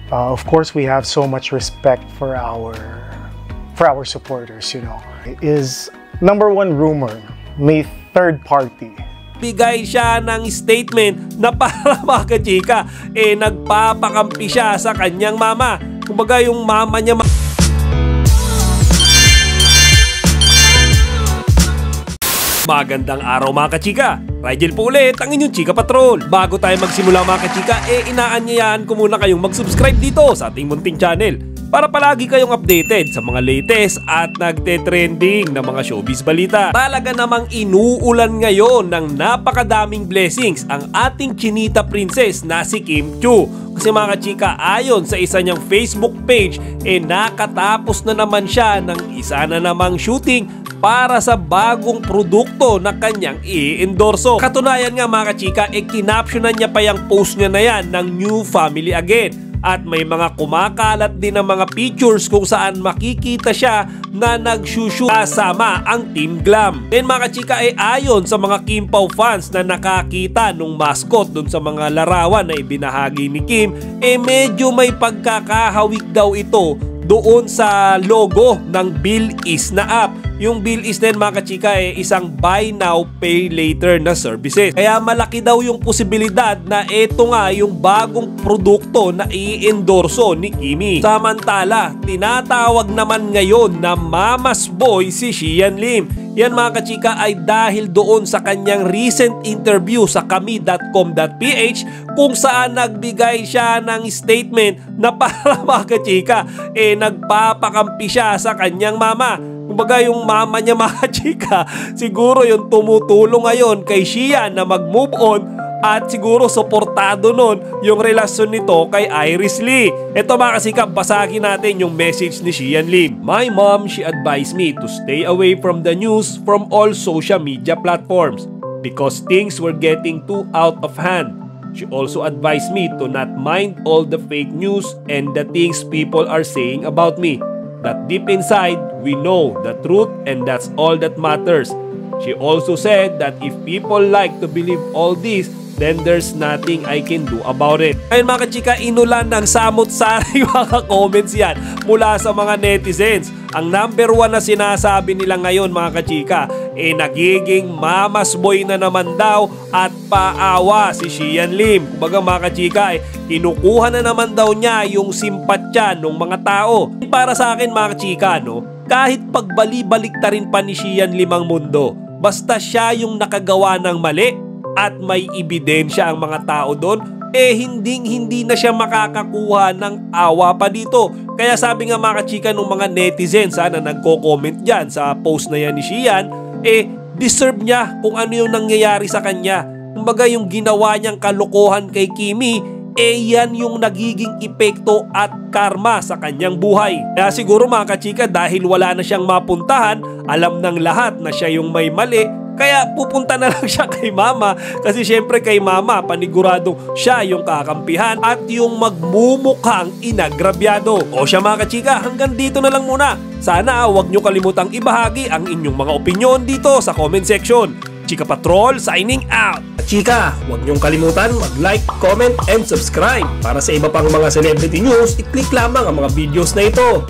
Of course, we have so much respect for our supporters, you know. It is number one rumor, may third party. Bigay siya ng statement na para mga kachika, nagpapakampi siya sa kanyang mama. Kumbaga yung mama niya Magandang araw mga kachika! Rigel po ulit ang inyong Chika Patrol. Bago tayo magsimula mga kachika, inaanyayaan ko muna kayong mag-subscribe dito sa ating munting channel para palagi kayong updated sa mga latest at nagte-trending na mga showbiz balita. Talaga namang inuulan ngayon ng napakadaming blessings ang ating chinita princess na si Kim Chiu. Kasi mga kachika, ayon sa isa niyang Facebook page, nakatapos na naman siya ng isa na namang shooting para sa bagong produkto na kanyang i-endorso. Katunayan nga mga kachika, kinaptionan niya pa yung post niya na yan ng New Family Again. At may mga kumakalat din ng mga pictures kung saan makikita siya na nagshushoot kasama ang Team Glam. Then mga kachika, ayon sa mga Kim Pao fans na nakakita nung mascot dun sa mga larawan na ibinahagi ni Kim, medyo may pagkakahawik daw ito doon sa logo ng Bilis na app. Yung Bilis din mga kachika isang buy now pay later na services. Kaya malaki daw yung posibilidad na ito nga yung bagong produkto na i-endorso ni Kimi. Samantala, tinatawag naman ngayon na mama's boy si Xian Lim. Yan mga kachika ay dahil doon sa kanyang recent interview sa kami.com.ph kung saan nagbigay siya ng statement na para mga kachika nagpapakampi siya sa kanyang mama. Kumbaga yung mama niya mga kachika siguro yung tumutulong ngayon kay Xian na mag-move on at siguro suportado nun yung relasyon nito kay Iris Lee. Ito mga kasika, basagin natin yung message ni Xian Lim. My mom, she advised me to stay away from the news from all social media platforms because things were getting too out of hand. She also advised me to not mind all the fake news and the things people are saying about me. That deep inside, we know the truth and that's all that matters. She also said that if people like to believe all this, then there's nothing I can do about it. Ayun mga kachika, inulan ng samot-sari mga comments yan mula sa mga netizens. Ang number one na sinasabi nila ngayon mga kachika, nagiging mama's boy na naman daw at paawa si Xian Lim. Kumbaga mga kachika, kinukuha na naman daw niya yung simpatya ng mga tao. Para sa akin mga kachika, kahit pagbali-baliktarin pa ni Xian Lim ang mundo, basta siya yung nakagawa ng mali at may ebidensya ang mga tao doon, hindi na siya makakakuha ng awa pa dito. Kaya sabi nga mga kachika ng mga netizens na nagko-comment dyan sa post na yan ni Xian, deserve niya kung ano yung nangyayari sa kanya. Kumbaga yung ginawa niyang kalokohan kay Kimi, yan yung nagiging epekto at karma sa kanyang buhay. Kaya siguro mga kachika, dahil wala na siyang mapuntahan, alam ng lahat na siya yung may mali, kaya pupunta na lang siya kay mama kasi syempre kay mama paniguradong siya yung kakampihan at yung magmumukhang inagrabyado. O siya mga kachika, hanggang dito na lang muna. Sana huwag nyo kalimutang ibahagi ang inyong mga opinyon dito sa comment section. Chika Patrol signing out! Chika, huwag niyong kalimutan mag-like, comment, and subscribe. Para sa iba pang mga celebrity news, i-click lamang ang mga videos na ito.